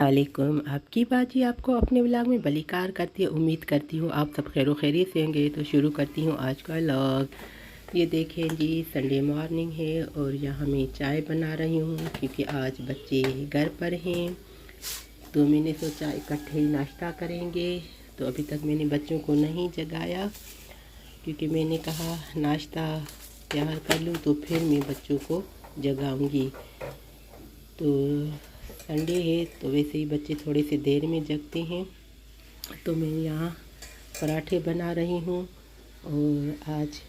वालेकुम। आपकी बाजी आपको अपने व्लॉग में बलिकार करती है। उम्मीद करती हूँ आप सब खैर खैरियत से होंगे। तो शुरू करती हूँ आज का व्लॉग। ये देखें जी, संडे मॉर्निंग है और यहाँ मैं चाय बना रही हूँ क्योंकि आज बच्चे घर पर हैं। तो मैंने सोचा इकट्ठे ही नाश्ता करेंगे। तो अभी तक मैंने बच्चों को नहीं जगाया क्योंकि मैंने कहा नाश्ता तैयार कर लूँ तो फिर मैं बच्चों को जगाऊँगी। तो संडे है तो वैसे ही बच्चे थोड़े से देर में जगते हैं। तो मैं यहाँ पराठे बना रही हूँ और आज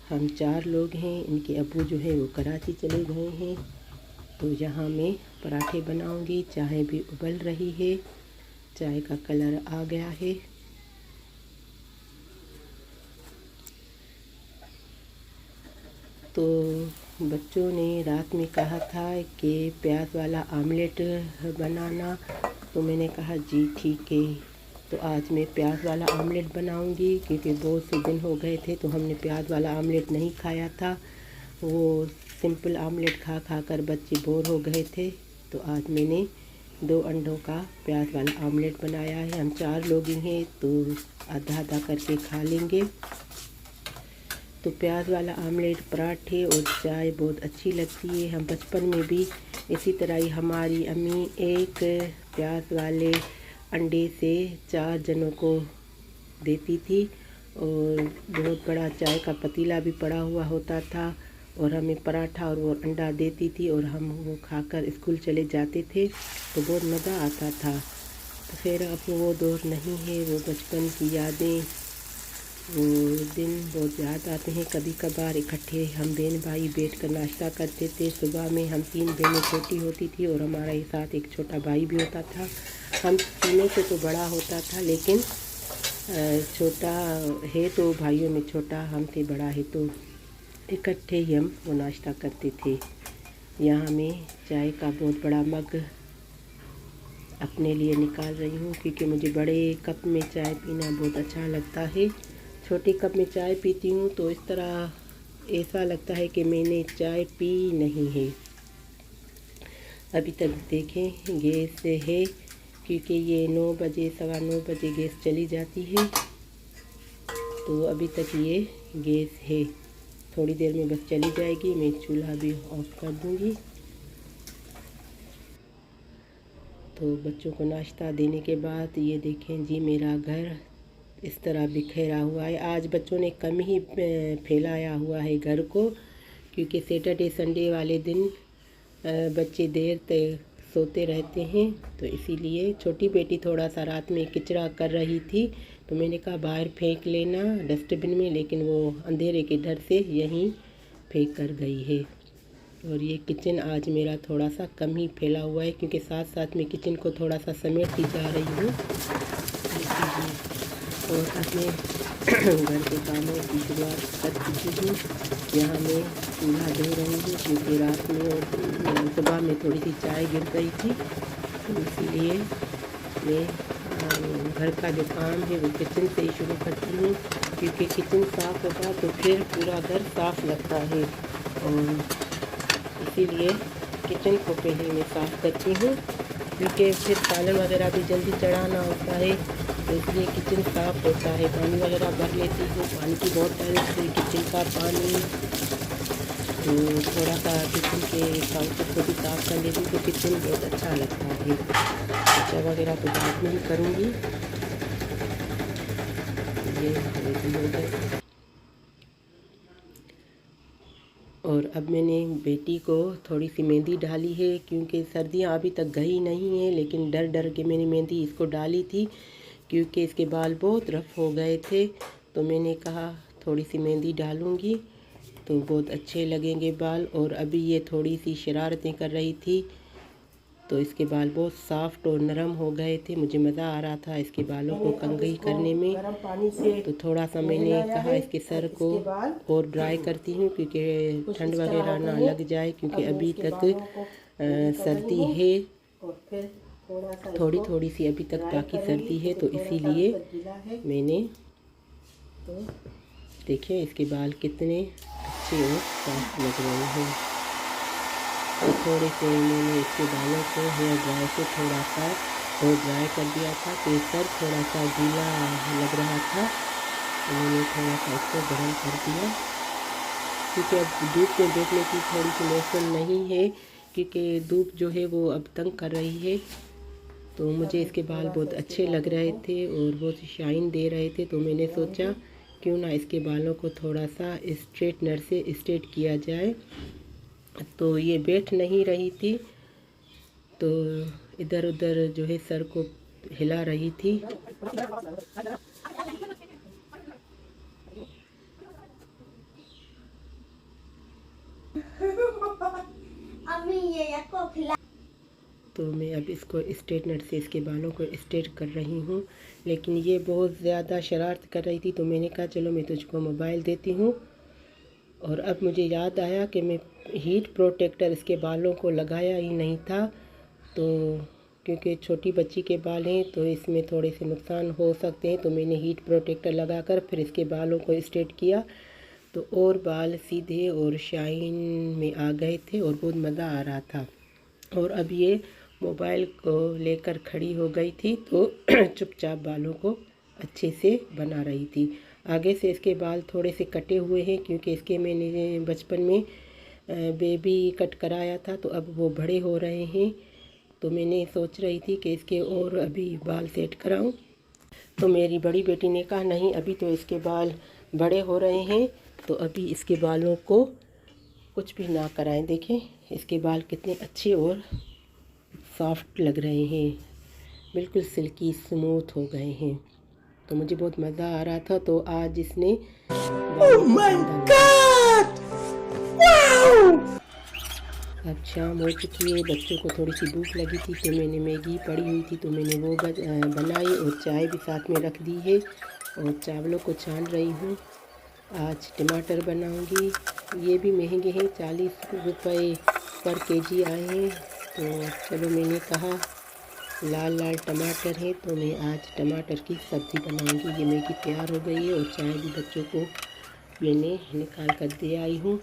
हम 4 लोग हैं। इनके अब्बू जो है वो कराची चले गए हैं। तो यहाँ मैं पराठे बनाऊँगी। चाय भी उबल रही है, चाय का कलर आ गया है। तो बच्चों ने रात में कहा था कि प्याज वाला आमलेट बनाना, तो मैंने कहा जी ठीक है। तो आज मैं प्याज वाला आमलेट बनाऊंगी क्योंकि बहुत से दिन हो गए थे तो हमने प्याज वाला आमलेट नहीं खाया था। वो सिंपल आमलेट खा खा कर बच्चे बोर हो गए थे। तो आज मैंने 2 अंडों का प्याज वाला आमलेट बनाया है। हम 4 लोग ही हैं तो आधा आधा करके खा लेंगे। तो प्याज वाला आमलेट, पराठे और चाय बहुत अच्छी लगती है। हम बचपन में भी इसी तरह ही हमारी अम्मी एक प्याज वाले अंडे से 4 जनों को देती थी और बहुत बड़ा चाय का पतीला भी पड़ा हुआ होता था और हमें पराठा और वो अंडा देती थी और हम वो खाकर स्कूल चले जाते थे। तो बहुत मज़ा आता था। तो फिर अब वो दौर नहीं है, वो बचपन की यादें, वो दिन बहुत याद आते हैं। कभी कभार इकट्ठे हम बहन भाई बैठ कर नाश्ता करते थे। सुबह में हम 3 बहनें छोटी होती थी और हमारे साथ एक छोटा भाई भी होता था। हम तीनों से तो बड़ा होता था लेकिन छोटा है तो भाइयों में छोटा, हमसे बड़ा है तो इकट्ठे ही हम वो नाश्ता करते थे। यहाँ मैं चाय का बहुत बड़ा मग अपने लिए निकाल रही हूँ क्योंकि मुझे बड़े कप में चाय पीना बहुत अच्छा लगता है। छोटे कप में चाय पीती हूँ तो इस तरह ऐसा लगता है कि मैंने चाय पी नहीं है। अभी तक देखें गैस है क्योंकि ये 9 बजे 9:15 बजे गैस चली जाती है। तो अभी तक ये गैस है, थोड़ी देर में बस चली जाएगी। मैं चूल्हा भी ऑफ कर दूँगी। तो बच्चों को नाश्ता देने के बाद ये देखें जी, मेरा घर इस तरह बिखेरा हुआ है। आज बच्चों ने कम ही फैलाया हुआ है घर को क्योंकि सैटरडे संडे वाले दिन बच्चे देर तक सोते रहते हैं। तो इसीलिए छोटी बेटी थोड़ा सा रात में कचरा कर रही थी तो मैंने कहा बाहर फेंक लेना डस्टबिन में, लेकिन वो अंधेरे के डर से यहीं फेंक कर गई है। और ये किचन आज मेरा थोड़ा सा कम ही फैला हुआ है क्योंकि साथ साथ में किचन को थोड़ा सा समेटती जा रही हूँ। और अपने घर के कामों की शुरुआत कर चुकी हूँ। यहाँ मैं चूल्हा धो रही हूँ क्योंकि रात में और सुबह में थोड़ी सी चाय गिर गई थी तो इसीलिए मैं घर का जो काम है वो किचन से ही शुरू करती हूँ क्योंकि किचन साफ़ होगा तो फिर पूरा घर साफ़ लगता है। और इसीलिए किचन को पहले मैं साफ़ करती हूँ क्योंकि फिर सालन वगैरह भी जल्दी चढ़ाना होता है तो इसलिए किचन साफ़ होता है। पानी वगैरह भर लेती हूँ, पानी की बोतल से किचन का पानी, तो थोड़ा सा किचन के काउंटर को भी साफ़ कर लेती हूँ तो किचन बहुत अच्छा लगता है। पोछा वगैरह तो बाद में ही करूँगी। ये हो गए। और अब मैंने बेटी को थोड़ी सी मेहंदी डाली है क्योंकि सर्दियाँ अभी तक गई नहीं है, लेकिन डर डर के मैंने मेहंदी इसको डाली थी क्योंकि इसके बाल बहुत रफ़ हो गए थे। तो मैंने कहा थोड़ी सी मेहंदी डालूँगी तो बहुत अच्छे लगेंगे बाल। और अभी ये थोड़ी सी शरारतें कर रही थी तो इसके बाल बहुत सॉफ्ट और नरम हो गए थे। मुझे मज़ा आ रहा था इसके बालों को कंघी करने में। तो थोड़ा सा मैंने कहा इसके सर को और ड्राई करती हूँ क्योंकि ठंड वगैरह ना लग जाए क्योंकि अभी तक सर्दी है। थोड़ी थोड़ी सी अभी तक बाकी सर्दी है तो इसीलिए मैंने, तो देखें इसके बाल कितने अच्छे और साफ लग रहे हैं। तो थोड़े से मैंने इसके बालों को हेयर ड्राई से थोड़ा सा और ड्राई कर दिया था, तो सर थोड़ा सा गीला लग रहा था, तो मैंने थोड़ा सा इसको गर्म कर दिया, क्योंकि अब धूप में बैठने की थोड़ी सी मौसम नहीं है, क्योंकि धूप जो है वो अब तंग कर रही है। तो मुझे इसके बाल बहुत अच्छे लग रहे थे और बहुत शाइन दे रहे थे, तो मैंने सोचा क्यों ना इसके बालों को थोड़ा सा स्ट्रेटनर से स्ट्रेट किया जाए। तो ये बैठ नहीं रही थी, तो इधर उधर जो है सर को हिला रही थी। तो मैं अब इसको स्ट्रेटनर से इसके बालों को स्ट्रेट कर रही हूँ, लेकिन ये बहुत ज़्यादा शरारत कर रही थी, तो मैंने कहा चलो मैं तुझको मोबाइल देती हूँ। और अब मुझे याद आया कि मैं हीट प्रोटेक्टर इसके बालों को लगाया ही नहीं था, तो क्योंकि छोटी बच्ची के बाल हैं तो इसमें थोड़े से नुकसान हो सकते हैं, तो मैंने हीट प्रोटेक्टर लगाकर फिर इसके बालों को स्ट्रेट किया, तो और बाल सीधे और शाइन में आ गए थे और बहुत मज़ा आ रहा था। और अब ये मोबाइल को लेकर खड़ी हो गई थी, तो चुपचाप बालों को अच्छे से बना रही थी। आगे से इसके बाल थोड़े से कटे हुए हैं, क्योंकि इसके मैंने बचपन में बेबी कट कराया था, तो अब वो बड़े हो रहे हैं, तो मैंने सोच रही थी कि इसके और अभी बाल सेट कराऊं। तो मेरी बड़ी बेटी ने कहा नहीं, अभी तो इसके बाल बड़े हो रहे हैं, तो अभी इसके बालों को कुछ भी ना कराएं। देखें इसके बाल कितने अच्छे और सॉफ्ट लग रहे हैं, बिल्कुल सिल्की स्मूथ हो गए हैं। तो मुझे बहुत मज़ा आ रहा था, तो आज इसने ओह माय गॉड वाओ। अब शाम हो चुकी है, बच्चों को थोड़ी सी भूख लगी थी, तो मैंने मैगी पड़ी हुई थी, तो मैंने वो बनाई और चाय भी साथ में रख दी है, और चावलों को छान रही हूँ। आज टमाटर बनाऊंगी, ये भी महंगे हैं, 40 रुपये पर केजी आए हैं, तो चलो मैंने कहा लाल लाल टमाटर है, तो मैं आज टमाटर की सब्ज़ी बनाऊंगी। ये मैगी तैयार हो गई है और चाय भी बच्चों को मैंने निकाल कर दे आई हूँ।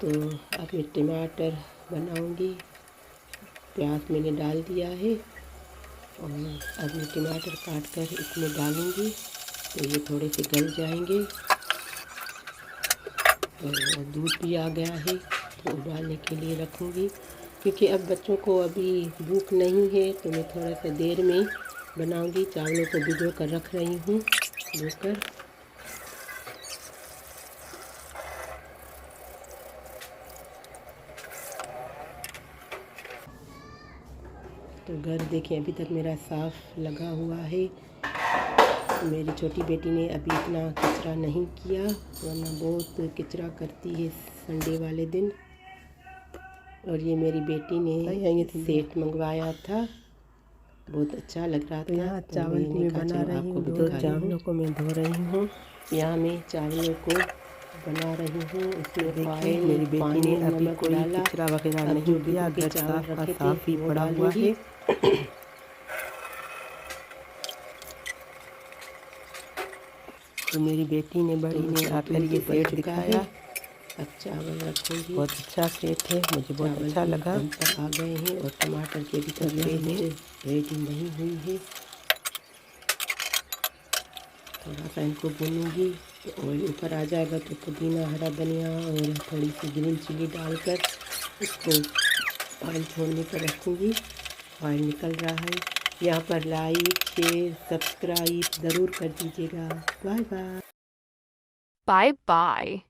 तो अब मैं टमाटर बनाऊंगी, प्याज मैंने डाल दिया है, और अब मैं टमाटर काट कर इसमें डालूंगी, तो ये थोड़े से गल जाएंगे। और दूध भी आ गया है, तो उबालने के लिए रखूँगी, क्योंकि अब बच्चों को अभी भूख नहीं है, तो मैं थोड़ा सा देर में बनाऊंगी। चावलों को भिगो कर रख रही हूँ धोकर। तो घर देखें अभी तक मेरा साफ़ लगा हुआ है। मेरी छोटी बेटी ने अभी इतना कचरा नहीं किया, वरना बहुत कचरा करती है संडे वाले दिन। और ये मेरी बेटी ने सेट मंगवाया था, बहुत अच्छा लग रहा था। यहाँ चावल मैं बना रही हूँ, तो चावलों को मैं धो रही हूँ। यहाँ मैं चावलों को बना रही हूँ, उसमें देखिए मेरी बेटी ने अभी कोई कचरा वगैरह नहीं किया, घर साफ का साफ ही पड़ा हुआ है। तो मेरी बेटी ने बड़ी ने आकर ये सेट दिखाया। अब चावल रखूँगी, बहुत अच्छा सेट है, मुझे बहुत अच्छा लगा। पर आ गए हैं और टमाटर के भी पेस्ट रेडी नहीं हुई है, थोड़ा सा इनको भूनूंगी, तो ऑयल ऊपर आ जाएगा तो पुदीना, हरा धनिया और थोड़ी सी ग्रीन चिली डालकर इसको ऑयल छोड़ने पर रखूँगी। ऑयल निकल रहा है। यहाँ पर लाइक शेयर सब्सक्राइब ज़रूर कर दीजिएगा। Bye bye. Bye bye.